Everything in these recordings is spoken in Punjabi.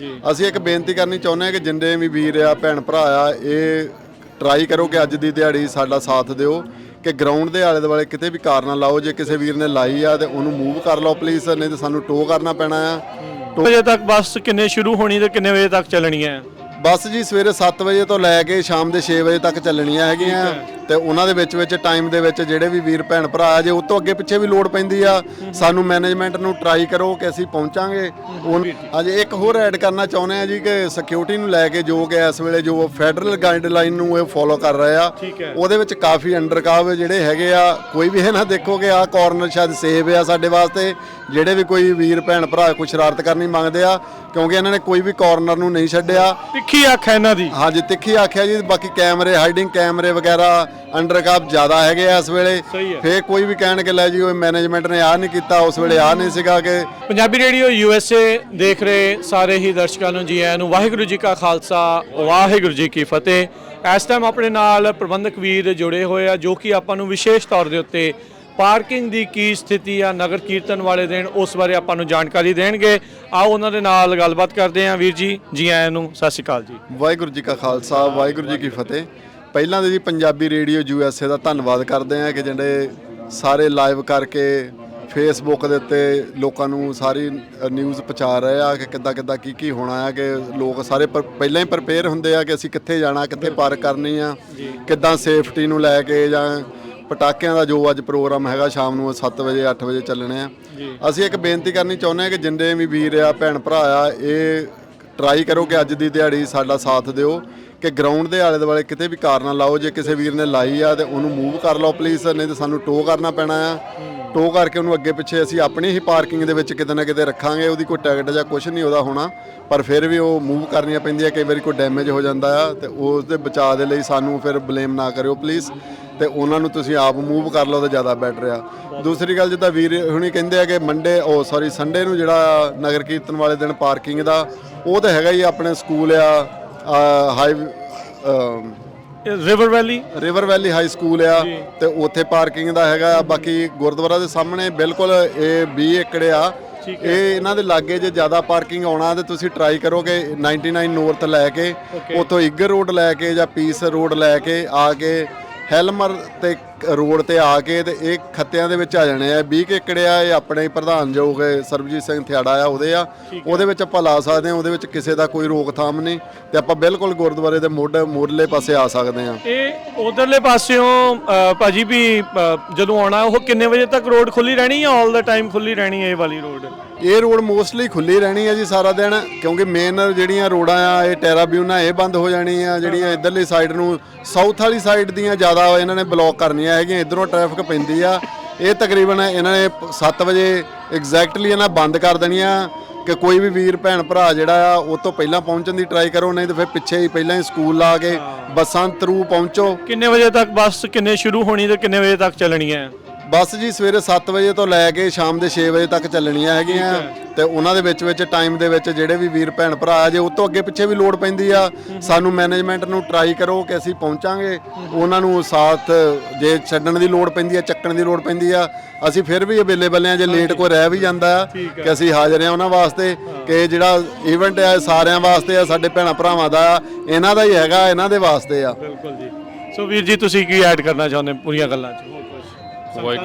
ਅਸੀਂ ਇੱਕ ਬੇਨਤੀ ਕਰਨੀ ਚਾਹੁੰਦੇ ਹਾਂ ਕਿ ਜਿੰਨੇ ਵੀ ਵੀਰ ਆ ਭੈਣ ਭਰਾ ਆ ਇਹ ਟਰਾਈ ਕਰੋ ਕਿ ਅੱਜ ਦੀ ਦਿਹਾੜੀ ਸਾਡਾ ਸਾਥ ਦਿਓ ਕਿ ਗਰਾਊਂਡ ਦੇ ਆਲੇ ਦੁਆਲੇ ਕਿਤੇ ਵੀ ਕਾਰ ਨਾ ਲਾਓ। ਜੇ ਕਿਸੇ ਵੀਰ ਨੇ ਲਾਈ ਆ ਤੇ ਉਹਨੂੰ ਮੂਵ ਕਰ ਲਓ ਪਲੀਜ਼, ਨਹੀਂ ਤਾਂ ਸਾਨੂੰ ਟੋ ਕਰਨਾ ਪੈਣਾ ਆ। ਵਜੇ ਤੱਕ ਬੱਸ ਕਿੰਨੇ ਸ਼ੁਰੂ ਹੋਣੀ ਤੇ ਕਿੰਨੇ ਵਜੇ ਤੱਕ ਚੱਲਣੀ ਹੈ? ਬੱਸ ਜੀ ਸਵੇਰੇ 7 ਵਜੇ ਤੋਂ ਲੈ ਕੇ ਸ਼ਾਮ ਦੇ 6 ਵਜੇ ਤੱਕ ਚੱਲਣੀਆਂ ਹੈਗੀਆਂ ਤੇ ਉਹਨਾਂ ਦੇ ਵਿੱਚ ਟਾਈਮ ਦੇ ਵਿੱਚ ਜਿਹੜੇ ਵੀ ਵੀਰ ਭੈਣ ਭਰਾ ਆ ਜੇ ਉਹ ਤੋਂ ਅੱਗੇ ਪਿੱਛੇ ਵੀ ਲੋੜ ਪੈਂਦੀ ਆ ਸਾਨੂੰ ਮੈਨੇਜਮੈਂਟ ਨੂੰ ਟਰਾਈ ਕਰੋ ਕਿ ਅਸੀਂ ਪਹੁੰਚਾਂਗੇ। ਅਜੇ ਇੱਕ ਹੋਰ ਐਡ ਕਰਨਾ ਚਾਹੁੰਦੇ ਆ ਜੀ ਕਿ ਸਿਕਿਉਰਿਟੀ ਨੂੰ ਲੈ ਕੇ ਜੋ ਕਿ ਇਸ ਵੇਲੇ ਜੋ ਫੈਡਰਲ ਗਾਈਡਲਾਈਨ ਨੂੰ ਇਹ ਫੋਲੋ ਕਰ ਰਹੇ ਆ ਉਹਦੇ ਵਿੱਚ ਕਾਫੀ ਅੰਡਰਕਵਰ ਜਿਹੜੇ ਹੈਗੇ ਆ। ਕੋਈ ਵੀ ਇਹ ਨਾ ਦੇਖੋ ਕਿ ਆਹ ਕਾਰਨਰ ਸ਼ਾਇਦ ਸੇਫ ਆ ਸਾਡੇ ਵਾਸਤੇ। ਜਿਹੜੇ ਵੀ ਕੋਈ ਵੀਰ ਭੈਣ ਭਰਾ ਕੋਈ ਸ਼ਰਾਰਤ ਕਰਨੀ ਮੰਗਦੇ ਆ ਕਿਉਂਕਿ ਇਹਨਾਂ ਨੇ ਕੋਈ ਵੀ ਕਾਰਨਰ ਨੂੰ ਨਹੀਂ ਛੱਡਿਆ। ਤਿੱਖੀ ਅੱਖ ਹੈ ਇਹਨਾਂ ਦੀ। ਹਾਂਜੀ ਤਿੱਖੀ ਆਖਿਆ ਜੀ। ਬਾਕੀ ਕੈਮਰੇ ਹਾਈਡਿੰਗ ਕੈਮਰੇ ਵਗੈਰਾ ਅੰਡਰਕਵਰ ਜ਼ਿਆਦਾ ਹੈਗੇ ਆ ਇਸ ਵੇਲੇ। ਫੇਰ ਕੋਈ ਵੀ ਕਹਿਣ ਕਿ ਲੈ ਜੀ ਉਹ ਮੈਨੇਜਮੈਂਟ ਨੇ ਆਹ ਨਹੀਂ ਕੀਤਾ, ਉਸ ਵੇਲੇ ਆਹ ਨਹੀਂ ਸੀਗਾ। ਕਿ ਪੰਜਾਬੀ ਰੇਡੀਓ USA ਦੇਖ ਰਹੇ ਸਾਰੇ ਹੀ ਦਰਸ਼ਕਾਂ ਨੂੰ ਜੀ ਆਇਆਂ ਨੂੰ। ਵਾਹਿਗੁਰੂ ਜੀ ਕਾ ਖਾਲਸਾ ਵਾਹਿਗੁਰੂ ਜੀ ਕੀ ਫਤਿਹ। ਇਸ ਟਾਈਮ ਆਪਣੇ ਨਾਲ ਪ੍ਰਬੰਧਕ ਵੀਰ ਜੁੜੇ ਹੋਏ ਆ ਜੋ ਕਿ ਆਪਾਂ ਨੂੰ ਵਿਸ਼ੇਸ਼ ਤੌਰ ਦੇ ਉੱਤੇ ਪਾਰਕਿੰਗ ਦੀ ਕੀ ਸਥਿਤੀ ਆ ਨਗਰ ਕੀਰਤਨ ਵਾਲੇ ਦਿਨ ਉਸ ਬਾਰੇ ਆਪਾਂ ਨੂੰ ਜਾਣਕਾਰੀ ਦੇਣਗੇ। ਆਓ ਉਹਨਾਂ ਦੇ ਨਾਲ ਗੱਲਬਾਤ ਕਰਦੇ ਹਾਂ। ਵੀਰ ਜੀ ਆਇਆਂ ਨੂੰ, ਸਤਿ ਸ਼੍ਰੀ ਅਕਾਲ ਜੀ। ਵਾਹਿਗੁਰੂ ਜੀ ਕਾ ਖਾਲਸਾ ਵਾਹਿਗੁਰੂ ਜੀ ਕੀ ਫਤਿਹ। ਪਹਿਲਾਂ ਤਾਂ ਜੀ ਪੰਜਾਬੀ ਰੇਡੀਓ USA ਦਾ ਧੰਨਵਾਦ ਕਰਦੇ ਹਾਂ ਕਿ ਜਿਹੜੇ ਸਾਰੇ ਲਾਈਵ ਕਰਕੇ ਫੇਸਬੁੱਕ ਦੇ ਉੱਤੇ ਲੋਕਾਂ ਨੂੰ ਸਾਰੀ ਨਿਊਜ਼ ਪਹੁੰਚਾ ਰਹੇ ਆ ਕਿ ਕਿੱਦਾਂ ਕੀ ਹੋਣਾ ਆ। ਕਿ ਲੋਕ ਸਾਰੇ ਪਹਿਲਾਂ ਹੀ ਪ੍ਰਪੇਅਰ ਹੁੰਦੇ ਆ ਕਿ ਅਸੀਂ ਕਿੱਥੇ ਜਾਣਾ, ਕਿੱਥੇ ਪਾਰਕ ਕਰਨੀ ਆ, ਕਿੱਦਾਂ ਸੇਫਟੀ ਨੂੰ ਲੈ ਕੇ ਜਾਂ ਪਟਾਕਿਆਂ ਦਾ ਜੋ ਅੱਜ ਪ੍ਰੋਗਰਾਮ ਹੈਗਾ ਸ਼ਾਮ ਨੂੰ 7 ਵਜੇ 8 ਵਜੇ ਚੱਲਣੇ ਆ। ਅਸੀਂ ਇੱਕ ਬੇਨਤੀ ਕਰਨੀ ਚਾਹੁੰਦੇ ਹਾਂ ਕਿ ਜਿੰਨੇ ਵੀ ਵੀਰ ਆ ਭੈਣ ਭਰਾ ਆ ਇਹ ਟਰਾਈ ਕਰੋ ਕਿ ਅੱਜ ਦੀ ਦਿਹਾੜੀ ਸਾਡਾ ਸਾਥ ਦਿਓ ਕਿ ਗਰਾਊਂਡ ਦੇ ਆਲੇ ਦੁਆਲੇ ਕਿਤੇ ਵੀ ਕਾਰ ਨਾ ਲਾਓ। ਜੇ ਕਿਸੇ ਵੀਰ ਨੇ ਲਾਈ ਆ ਤੇ ਉਹਨੂੰ ਮੂਵ ਕਰ ਲਓ ਪਲੀਜ਼, ਨਹੀਂ ਤਾਂ ਸਾਨੂੰ ਟੋ ਕਰਨਾ ਪੈਣਾ ਆ। ਟੋ ਕਰਕੇ ਉਹਨੂੰ ਅੱਗੇ ਪਿੱਛੇ ਅਸੀਂ ਆਪਣੀ ਹੀ ਪਾਰਕਿੰਗ ਦੇ ਵਿੱਚ ਕਿਤੇ ਨਾ ਕਿਤੇ ਰੱਖਾਂਗੇ। ਉਹਦੀ ਕੋਈ ਟਿਕਟ ਜਾਂ ਕੁਝ ਨਹੀਂ ਉਹਦਾ ਹੋਣਾ, ਪਰ ਫਿਰ ਵੀ ਉਹ ਮੂਵ ਕਰਨੀਆਂ ਪੈਂਦੀਆਂ। ਕਈ ਵਾਰੀ ਕੋਈ ਡੈਮੇਜ ਹੋ ਜਾਂਦਾ ਆ ਤੇ ਉਸ ਦੇ ਬਚਾਅ ਦੇ ਲਈ ਸਾਨੂੰ ਫਿਰ ਬਲੇਮ ਨਾ ਕਰਿਓ ਪਲੀਜ਼, ਤੇ ਉਹਨਾਂ ਨੂੰ ਤੁਸੀਂ ਆਪ ਮੂਵ ਕਰ ਲਓ ਤਾਂ ਜ਼ਿਆਦਾ ਬੈਟਰ ਆ। ਦੂਸਰੀ ਗੱਲ ਜਿੱਦਾਂ ਵੀਰ ਹੁਣੀ ਕਹਿੰਦੇ ਆ ਕਿ ਸੰਡੇ ਨੂੰ ਜਿਹੜਾ ਨਗਰ ਕੀਰਤਨ ਵਾਲੇ ਦਿਨ ਪਾਰਕਿੰਗ ਦਾ ਉਹ ਤਾਂ ਹੈਗਾ ਹੀ ਆਪਣੇ ਸਕੂਲ ਆ ਰਿਵਰ ਵੈਲੀ ਹਾਈ ਸਕੂਲ ਆ ਤੇ ਉੱਥੇ ਪਾਰਕਿੰਗ ਦਾ ਹੈਗਾ। ਬਾਕੀ ਗੁਰਦੁਆਰਾ ਦੇ ਸਾਹਮਣੇ ਬਿਲਕੁਲ ਇਹ 20 ਏਕੜ ਆ। ਇਹ ਇਹਨਾਂ ਦੇ ਲਾਗੇ ਜੇ ਜ਼ਿਆਦਾ ਪਾਰਕਿੰਗ ਆਉਣਾ ਤੇ ਤੁਸੀਂ ਟਰਾਈ ਕਰੋਗੇ 99 ਨੌਰਥ ਲੈ ਕੇ ਉੱਥੋਂ ਇੱਗਰ ਰੋਡ ਲੈ ਕੇ ਜਾਂ ਪੀਸ ਰੋਡ ਲੈ ਕੇ ਆ ਕੇ ਹੈਲਮਰ ਤੇ ਰੋਡ ਤੇ ਆ ਕੇ ਤੇ ਇਹ ਖੱਤਿਆਂ ਦੇ ਵਿੱਚ ਆ ਜਾਣੇ ਆ। 20 ਏਕੜ ਆ। ਇਹ ਆਪਣੇ ਪ੍ਰਧਾਨ ਜੋ ਸਰਬਜੀਤ ਸਿੰਘ ਥਿਆੜਾ ਆ ਉਹਦੇ ਵਿੱਚ ਆਪਾਂ ਲਾ ਸਕਦੇ ਹਾਂ। ਉਹਦੇ ਵਿੱਚ ਕਿਸੇ ਦਾ ਕੋਈ ਰੋਕਥਾਮ ਨਹੀਂ ਤੇ ਆਪਾਂ ਬਿਲਕੁਲ ਗੁਰਦੁਆਰੇ ਦੇ ਮੋਢਲੇ ਪਾਸੇ ਆ ਸਕਦੇ ਹਾਂ। ਇਹ ਉਧਰਲੇ ਪਾਸਿਓਂ ਭਾਜੀ ਵੀ ਜਦੋਂ ਆਉਣਾ ਉਹ ਕਿੰਨੇ ਵਜੇ ਤੱਕ ਰੋਡ ਖੁੱਲੀ ਰਹਿਣੀ ਜਾਂ ਆਲ ਦਾ ਟਾਈਮ ਖੁੱਲੀ ਰਹਿਣੀ ਹੈ ਇਹ ਵਾਲੀ ਰੋਡ? ਇਹ ਰੋਡ ਮੋਸਟਲੀ ਖੁੱਲੀ ਰਹਿਣੀ ਹੈ ਜੀ ਸਾਰਾ ਦਿਨ, ਕਿਉਂਕਿ ਮੇਨ ਜਿਹੜੀਆਂ ਰੋਡਾਂ ਆ ਇਹ ਟੈਰਾਬਿਊਨਾ ਇਹ ਬੰਦ ਹੋ ਜਾਣੀ ਆ। ਜਿਹੜੀਆਂ ਇਧਰਲੀ ਸਾਈਡ ਨੂੰ ਸਾਊਥ ਵਾਲੀ ਸਾਈਡ ਦੀਆਂ ਜ਼ਿਆਦਾ ਇਹਨਾਂ ਨੇ ਬਲੌਕ ਕਰਨੀਆਂ ਹੈਗੀਆਂ। ਇਧਰੋਂ ਟ੍ਰੈਫਿਕ ਪੈਂਦੀ ਆ। ਇਹ ਤਕਰੀਬਨ ਇਹਨਾਂ ਨੇ 7 ਵਜੇ ਐਗਜ਼ੈਕਟਲੀ ਇਹਨਾਂ ਬੰਦ ਕਰ ਦੇਣੀਆਂ ਕਿ ਕੋਈ ਵੀ ਵੀਰ ਭੈਣ ਭਰਾ ਜਿਹੜਾ ਆ ਉਹ ਤੋਂ ਪਹਿਲਾਂ ਪਹੁੰਚਣ ਦੀ ਟਰਾਈ ਕਰੋ, ਨਹੀਂ ਤਾਂ ਫਿਰ ਪਿੱਛੇ ਹੀ ਪਹਿਲਾਂ ਹੀ ਸਕੂਲ ਲਾ ਕੇ ਬੱਸਾਂ ਥਰੂ ਪਹੁੰਚੋ। ਕਿੰਨੇ ਵਜੇ ਤੱਕ ਬੱਸ ਕਿੰਨੇ ਸ਼ੁਰੂ ਹੋਣੀ ਤੇ ਕਿੰਨੇ ਵਜੇ ਤੱਕ ਚੱਲਣੀ ਹੈ? ਬੱਸ ਜੀ ਸਵੇਰੇ 7 ਵਜੇ ਤੋਂ ਲੈ ਕੇ ਸ਼ਾਮ ਦੇ 6 ਵਜੇ ਤੱਕ ਚੱਲਣੀਆਂ ਹੈਗੀਆਂ ਤੇ ਉਹਨਾਂ ਦੇ ਵਿੱਚ ਟਾਈਮ ਦੇ ਵਿੱਚ ਜਿਹੜੇ ਵੀ ਵੀਰ ਭੈਣ ਭਰਾ ਆ ਜੇ ਉਹ ਤੋਂ ਅੱਗੇ ਪਿੱਛੇ ਵੀ ਲੋੜ ਪੈਂਦੀ ਆ ਸਾਨੂੰ ਮੈਨੇਜਮੈਂਟ ਨੂੰ ਟਰਾਈ ਕਰੋ ਕਿ ਅਸੀਂ ਪਹੁੰਚਾਂਗੇ। ਉਹਨਾਂ ਨੂੰ ਸਾਥ ਜੇ ਛੱਡਣ ਦੀ ਲੋੜ ਪੈਂਦੀ ਆ, ਚੱਕਣ ਦੀ ਲੋੜ ਪੈਂਦੀ ਆ, ਅਸੀਂ ਫਿਰ ਵੀ ਅਵੇਲੇਬਲ ਆ। ਜੇ ਲੇਟ ਕੋਈ ਰਹਿ ਵੀ ਜਾਂਦਾ ਆ ਕਿ ਅਸੀਂ ਹਾਜ਼ਰ ਆ ਉਹਨਾਂ ਵਾਸਤੇ। ਕਿ ਜਿਹੜਾ ਇਵੈਂਟ ਆ ਸਾਰਿਆਂ ਵਾਸਤੇ ਆ, ਸਾਡੇ ਭੈਣਾਂ ਭਰਾਵਾਂ ਦਾ ਆ, ਇਹਨਾਂ ਦਾ ਹੀ ਹੈਗਾ, ਇਹਨਾਂ ਦੇ ਵਾਸਤੇ ਆ। ਬਿਲਕੁਲ ਜੀ। ਸੋ ਵੀਰ ਜੀ ਤੁਸੀਂ ਕੀ ਐਡ ਕਰਨਾ ਚਾਹੁੰਦੇ ਪੂਰੀਆਂ ਗੱਲਾਂ 'ਚ?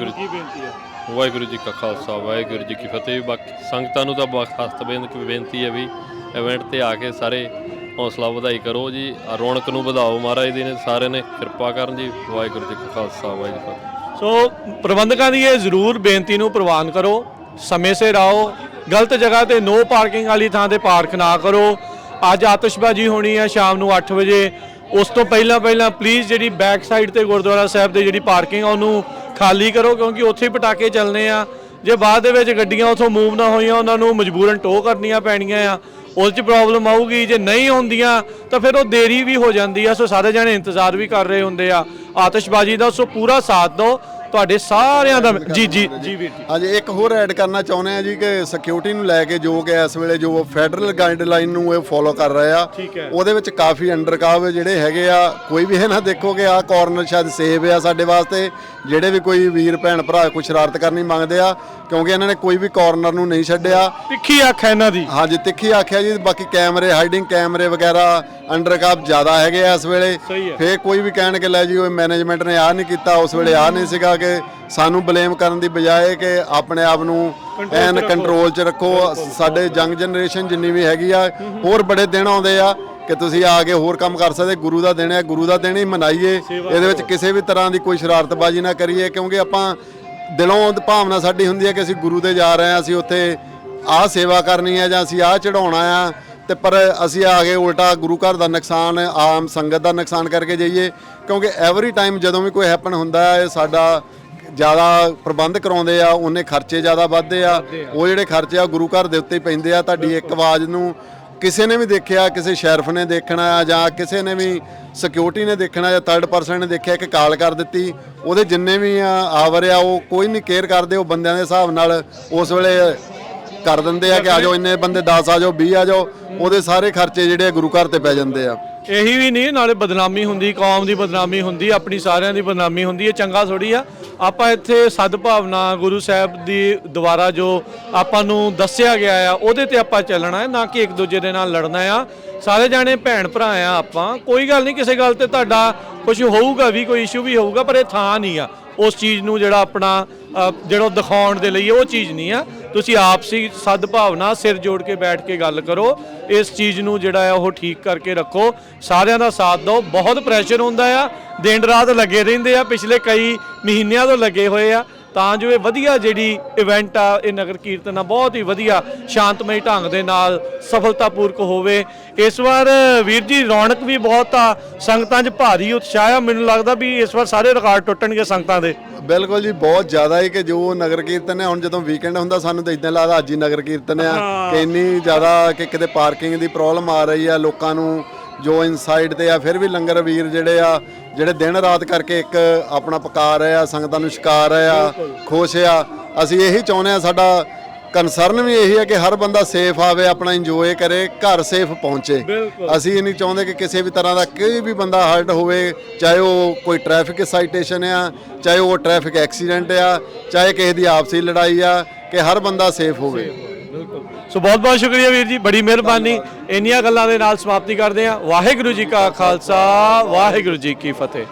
ਵਾਹਿਗੁਰੂ ਜੀ ਕਾ ਖਾਲਸਾ ਵਾਹਿਗੁਰੂ ਜੀ ਕੀ ਫਤਿਹ। ਬਾਕੀ ਸੰਗਤਾਂ ਨੂੰ ਤਾਂ ਖਾਸ ਬੇਨਤੀ ਹੈ ਵੀ ਇਵੈਂਟ ਤੇ ਆ ਕੇ ਸਾਰੇ ਹੌਸਲਾ ਵਧਾਈ ਕਰੋ ਜੀ, ਰੌਣਕ ਨੂੰ ਵਧਾਓ। ਮਹਾਰਾਜ ਦੀ ਨੇ ਸਾਰੇ ਨੇ ਕਿਰਪਾ ਕਰਨ ਜੀ। ਵਾਹਿਗੁਰੂ ਜੀ ਕਾ ਖਾਲਸਾ ਵਾਹਿਗੁਰੂ ਜੀ ਕੀ ਫਤਿਹ। ਸੋ ਪ੍ਰਬੰਧਕਾਂ ਦੀ ਇਹ ਜ਼ਰੂਰ ਬੇਨਤੀ ਨੂੰ ਪ੍ਰਵਾਨ ਕਰੋ, ਸਮੇਂ ਸਿਰ ਆਓ। ਗਲਤ ਜਗ੍ਹਾ ਤੇ ਨੋ ਪਾਰਕਿੰਗ ਵਾਲੀ ਥਾਂ ਤੇ ਪਾਰਕ ਨਾ ਕਰੋ। ਅੱਜ ਆਤਿਸ਼ਬਾਜ਼ੀ ਹੋਣੀ ਹੈ ਸ਼ਾਮ ਨੂੰ 8 ਵਜੇ। ਉਸ ਤੋਂ ਪਹਿਲਾਂ ਪਲੀਜ਼ ਜਿਹੜੀ ਬੈਕ ਸਾਈਡ ਤੇ ਗੁਰਦੁਆਰਾ ਸਾਹਿਬ ਦੇ ਜਿਹੜੀ ਪਾਰਕਿੰਗ ਆ ਉਹਨੂੰ ਖਾਲੀ ਕਰੋ, ਕਿਉਂਕਿ ਉੱਥੇ ਪਟਾਕੇ ਚੱਲਣੇ ਆ। ਜੇ ਬਾਅਦ ਦੇ ਵਿੱਚ ਗੱਡੀਆਂ ਉੱਥੋਂ ਮੂਵ ਨਾ ਹੋਈਆਂ ਉਹਨਾਂ ਨੂੰ ਮਜਬੂਰਨ ਟੋ ਕਰਨੀਆਂ ਪੈਣੀਆਂ ਆ, ਉਸ 'ਚ ਪ੍ਰੋਬਲਮ ਆਊਗੀ। ਜੇ ਨਹੀਂ ਹੁੰਦੀਆਂ ਤਾਂ ਫਿਰ ਉਹ ਦੇਰੀ ਵੀ ਹੋ ਜਾਂਦੀ ਆ। ਸੋ ਸਾਰੇ ਜਣੇ ਇੰਤਜ਼ਾਰ ਵੀ ਕਰ ਰਹੇ ਹੁੰਦੇ ਆ ਆਤਿਸ਼ਬਾਜ਼ੀ ਦਾ। ਸੋ ਪੂਰਾ ਸਾਥ ਦਿਓ ਤੁਹਾਡੇ ਸਾਰਿਆਂ ਦਾ ਜੀ ਜੀ ਜੀ ਵੀਰ ਜੀ। ਹਾਂਜੀ, ਇੱਕ ਹੋਰ ਐਡ ਕਰਨਾ ਚਾਹੁੰਦੇ ਆ ਜੀ ਕਿ ਸਿਕਿਉਰਿਟੀ ਨੂੰ ਲੈ ਕੇ ਜੋ ਕਿ ਇਸ ਵੇਲੇ ਜੋ ਫੈਡਰਲ ਗਾਈਡਲਾਈਨ ਨੂੰ ਇਹ ਫੋਲੋ ਕਰ ਰਹੇ ਆ, ਠੀਕ ਹੈ। ਉਹਦੇ ਵਿੱਚ ਕਾਫੀ ਅੰਡਰਕਵਰ ਜਿਹੜੇ ਹੈਗੇ ਆ, ਕੋਈ ਵੀ ਇਹ ਨਾ ਦੇਖੋ ਕਿ ਆਹ ਕਾਰਨਰ ਸ਼ਾਇਦ ਸੇਵ ਆ ਸਾਡੇ ਵਾਸਤੇ, ਜਿਹੜੇ ਵੀ ਕੋਈ ਵੀਰ ਭੈਣ ਭਰਾ ਕੋਈ ਸ਼ਰਾਰਤ ਕਰਨੀ ਮੰਗਦੇ ਆ, ਕਿਉਂਕਿ ਇਹਨਾਂ ਨੇ ਕੋਈ ਵੀ ਕਾਰਨਰ ਨੂੰ ਨਹੀਂ ਛੱਡਿਆ। ਤਿੱਖੀ ਅੱਖ ਹੈ ਇਹਨਾਂ ਦੀ। ਹਾਂਜੀ, ਤਿੱਖੀ ਆਖਿਆ ਜੀ। ਬਾਕੀ ਕੈਮਰੇ, ਹਾਈਡਿੰਗ ਕੈਮਰੇ ਵਗੈਰਾ ਅੰਡਰਕਵਰ ਜ਼ਿਆਦਾ ਹੈਗੇ ਆ ਇਸ ਵੇਲੇ। ਸਹੀ ਹੈ। ਫੇਰ ਕੋਈ ਵੀ ਕਹਿਣ ਕਿ ਲੈ ਜੀ ਉਹ ਮੈਨੇਜਮੈਂਟ ਨੇ ਆਹ ਨਹੀਂ ਕੀਤਾ, ਉਸ ਵੇਲੇ ਆਹ ਨਹੀਂ ਸੀਗਾ, ਕਿ ਸਾਨੂੰ ਬਲੇਮ ਕਰਨ ਦੀ ਬਜਾਏ ਕਿ ਆਪਣੇ ਆਪ ਨੂੰ ਐਨ ਕੰਟਰੋਲ 'ਚ ਰੱਖੋ। ਸਾਡੇ ਯੰਗ ਜਨਰੇਸ਼ਨ ਜਿੰਨੀ ਵੀ ਹੈਗੀ ਆ, ਹੋਰ ਬੜੇ ਦਿਨ ਆਉਂਦੇ ਆ ਕਿ ਤੁਸੀਂ ਆ ਕੇ ਹੋਰ ਕੰਮ ਕਰ ਸਕਦੇ। ਗੁਰੂ ਦਾ ਦਿਨ ਹੈ, ਗੁਰੂ ਦਾ ਦਿਨ ਹੀ ਮਨਾਈਏ। ਇਹਦੇ ਵਿੱਚ ਕਿਸੇ ਵੀ ਤਰ੍ਹਾਂ ਦੀ ਕੋਈ ਸ਼ਰਾਰਤਬਾਜ਼ੀ ਨਾ ਕਰੀਏ, ਕਿਉਂਕਿ ਆਪਾਂ ਦਿਲੋਂ ਭਾਵਨਾ ਸਾਡੀ ਹੁੰਦੀ ਹੈ ਕਿ ਅਸੀਂ ਗੁਰੂ ਦੇ ਜਾ ਰਹੇ ਹਾਂ, ਅਸੀਂ ਉੱਥੇ ਆਹ ਸੇਵਾ ਕਰਨੀ ਹੈ ਜਾਂ ਅਸੀਂ ਆਹ ਚੜਾਉਣਾ ਆ, ਤੇ ਪਰ ਅਸੀਂ ਆ ਕੇ ਉਲਟਾ ਗੁਰੂ ਘਰ ਦਾ ਨੁਕਸਾਨ, ਆਮ ਸੰਗਤ ਦਾ ਨੁਕਸਾਨ ਕਰਕੇ ਜਾਈਏ। ਕਿਉਂਕਿ ਐਵਰੀ ਟਾਈਮ ਜਦੋਂ ਵੀ ਕੋਈ ਹੈਪਨ ਹੁੰਦਾ ਹੈ, ਸਾਡਾ ਜ਼ਿਆਦਾ ਪ੍ਰਬੰਧ ਕਰਾਉਂਦੇ ਆ, ਉਹਨੇ ਖਰਚੇ ਜ਼ਿਆਦਾ ਵੱਧਦੇ ਆ। ਉਹ ਜਿਹੜੇ ਖਰਚੇ ਆ ਗੁਰੂ ਘਰ ਦੇ ਉੱਤੇ ਹੀ ਪੈਂਦੇ ਆ। ਤੁਹਾਡੀ ਇੱਕ ਆਵਾਜ਼ ਨੂੰ ਕਿਸੇ ਨੇ ਵੀ ਦੇਖਿਆ, ਕਿਸੇ ਸ਼ੈਰਫ ਨੇ ਦੇਖਣਾ ਆ ਜਾਂ ਕਿਸੇ ਨੇ ਵੀ ਸਿਕਿਉਰਿਟੀ ਨੇ ਦੇਖਣਾ ਜਾਂ ਥਰਡ ਪਰਸਨ ਨੇ ਦੇਖਿਆ ਕਿ ਕਾਲ ਕਰ ਦਿੱਤੀ, ਉਹਦੇ ਜਿੰਨੇ ਵੀ ਆਵਰ ਆ ਉਹ ਕੋਈ ਨਹੀਂ ਕੇਅਰ ਕਰਦੇ। ਉਹ ਬੰਦਿਆਂ ਦੇ ਹਿਸਾਬ ਨਾਲ ਉਸ ਵੇਲੇ ਕਰ ਦਿੰਦੇ ਆ ਕਿ ਆ ਜਾਓ ਇੰਨੇ ਬੰਦੇ, 10 ਆ ਜਾਓ, 20 ਆ ਜਾਓ। ਉਹਦੇ ਸਾਰੇ ਖਰਚੇ ਜਿਹੜੇ ਗੁਰੂ ਘਰ ਤੇ ਪੈ ਜਾਂਦੇ ਆ। ਇਹੀ ਵੀ ਨਹੀਂ, ਨਾਲੇ ਬਦਨਾਮੀ ਹੁੰਦੀ, ਕੌਮ ਦੀ ਬਦਨਾਮੀ ਹੁੰਦੀ, ਆਪਣੀ ਸਾਰਿਆਂ ਦੀ ਬਦਨਾਮੀ ਹੁੰਦੀ। ਇਹ ਚੰਗਾ ਥੋੜੀ ਆ। ਆਪਾਂ ਇੱਥੇ ਸਦਭਾਵਨਾ ਗੁਰੂ ਸਾਹਿਬ ਦੀ ਦੁਆਰਾ ਜੋ ਆਪਾਂ ਨੂੰ ਦੱਸਿਆ ਗਿਆ ਆ, ਉਹਦੇ ਤੇ ਆਪਾਂ ਚੱਲਣਾ ਹੈ, ਨਾ ਕਿ ਇੱਕ ਦੂਜੇ ਦੇ ਨਾਲ ਲੜਨਾ ਆ। ਸਾਰੇ ਜਾਣੇ ਭੈਣ ਭਰਾ ਆ ਆਪਾਂ, ਕੋਈ ਗੱਲ ਨਹੀਂ ਕਿਸੇ ਗੱਲ ਤੇ ਤੁਹਾਡਾ ਕੁਝ ਹੋਊਗਾ ਵੀ, ਕੋਈ ਇਸ਼ੂ ਵੀ ਹੋਊਗਾ, ਪਰ ਇਹ ਥਾਂ ਨਹੀਂ ਆ ਉਸ ਚੀਜ਼ ਨੂੰ ਜਿਹੜਾ ਆਪਣਾ ਜਿਹੜਾ ਦਿਖਾਉਣ ਦੇ ਲਈ ਉਹ ਚੀਜ਼ ਨਹੀਂ ਆ। ਤੁਸੀਂ ਆਪਸੀ ਸਦਭਾਵਨਾ ਸਿਰ ਜੋੜ ਕੇ ਬੈਠ ਕੇ ਗੱਲ ਕਰੋ, ਇਸ ਚੀਜ਼ ਨੂੰ ਜਿਹੜਾ ਆ ਉਹ ਠੀਕ ਕਰਕੇ ਰੱਖੋ, ਸਾਰਿਆਂ ਦਾ ਸਾਥ ਦਿਓ। ਬਹੁਤ ਪ੍ਰੈਸ਼ਰ ਹੁੰਦਾ ਆ, ਦਿਨ ਰਾਤ ਲੱਗੇ ਰਹਿੰਦੇ ਆ, ਪਿਛਲੇ ਕਈ ਮਹੀਨਿਆਂ ਤੋਂ ਲੱਗੇ ਹੋਏ ਆ, ਤਾਂ ਜੋ ਇਹ ਵਧੀਆ ਜਿਹੜੀ ਇਵੈਂਟ ਆ, ਇਹ ਨਗਰ ਕੀਰਤਨ ਆ, ਬਹੁਤ ਹੀ ਵਧੀਆ ਸ਼ਾਂਤਮਈ ਢੰਗ ਦੇ ਨਾਲ ਸਫਲਤਾਪੂਰਕ ਹੋਵੇ। ਇਸ ਵਾਰ ਵੀਰ ਜੀ ਰੌਣਕ ਵੀ ਬਹੁਤ ਆ, ਸੰਗਤਾਂ 'ਚ ਭਾਰੀ ਉਤਸ਼ਾਹ ਆ। ਮੈਨੂੰ ਲੱਗਦਾ ਵੀ ਇਸ ਵਾਰ ਸਾਰੇ ਰਿਕਾਰਡ ਟੁੱਟਣਗੇ ਸੰਗਤਾਂ ਦੇ। ਬਿਲਕੁਲ ਜੀ, ਬਹੁਤ ਜ਼ਿਆਦਾ ਹੈ ਕਿ ਜੋ ਨਗਰ ਕੀਰਤਨ ਹੈ, ਹੁਣ ਜਦੋਂ ਵੀਕਐਂਡ ਹੁੰਦਾ ਸਾਨੂੰ ਤਾਂ ਇਦਾਂ ਲੱਗਦਾ ਅੱਜ ਹੀ ਨਗਰ ਕੀਰਤਨ ਆ, ਕਿ ਇੰਨੀ ਜ਼ਿਆਦਾ ਕਿ ਕਿਤੇ ਪਾਰਕਿੰਗ ਦੀ ਪ੍ਰੋਬਲਮ ਆ ਰਹੀ ਆ ਲੋਕਾਂ ਨੂੰ, ਜੋ ਇਨਸਾਈਡ ਤੇ ਆ। ਫਿਰ ਵੀ ਲੰਗਰ ਵੀਰ ਜਿਹੜੇ ਆ, ਜਿਹੜੇ ਦਿਨ ਰਾਤ ਕਰਕੇ ਇੱਕ ਆਪਣਾ ਪਕਾ ਰਹੇ ਆ, ਸੰਗਤਾਂ ਨੂੰ ਛਕਾ ਰਹੇ ਆ, ਖੁਸ਼ ਆ। ਅਸੀਂ ਇਹੀ ਚਾਹੁੰਦੇ ਆ, ਸਾਡਾ ਕੰਸਰਨ ਵੀ ਇਹੀ ਹੈ ਕਿ ਹਰ ਬੰਦਾ ਸੇਫ ਆਵੇ, ਆਪਣਾ ਇੰਜੋਏ ਕਰੇ, ਘਰ ਸੇਫ ਪਹੁੰਚੇ। ਅਸੀਂ ਇਹ ਨਹੀਂ ਚਾਹੁੰਦੇ ਕਿ ਕਿਸੇ ਵੀ ਤਰ੍ਹਾਂ ਦਾ ਕੋਈ ਵੀ ਬੰਦਾ ਹਰਟ ਹੋਵੇ, ਚਾਹੇ ਉਹ ਕੋਈ ਟ੍ਰੈਫਿਕ ਸਾਈਟੇਸ਼ਨ ਆ, ਚਾਹੇ ਉਹ ਟ੍ਰੈਫਿਕ ਐਕਸੀਡੈਂਟ ਆ, ਚਾਹੇ ਕਿਸੇ ਦੀ ਆਪਸੀ ਲੜਾਈ ਆ, ਕਿ ਹਰ ਬੰਦਾ ਸੇਫ ਹੋਵੇ। ਸੋ ਬਹੁਤ ਬਹੁਤ ਸ਼ੁਕਰੀਆ ਵੀਰ ਜੀ, ਬੜੀ ਮਿਹਰਬਾਨੀ। ਇੰਨੀਆਂ ਗੱਲਾਂ ਦੇ ਨਾਲ ਸਮਾਪਤੀ ਕਰਦੇ ਹਾਂ। ਵਾਹਿਗੁਰੂ ਜੀ ਕਾ ਖਾਲਸਾ, ਵਾਹਿਗੁਰੂ ਜੀ ਕੀ ਫਤਿਹ।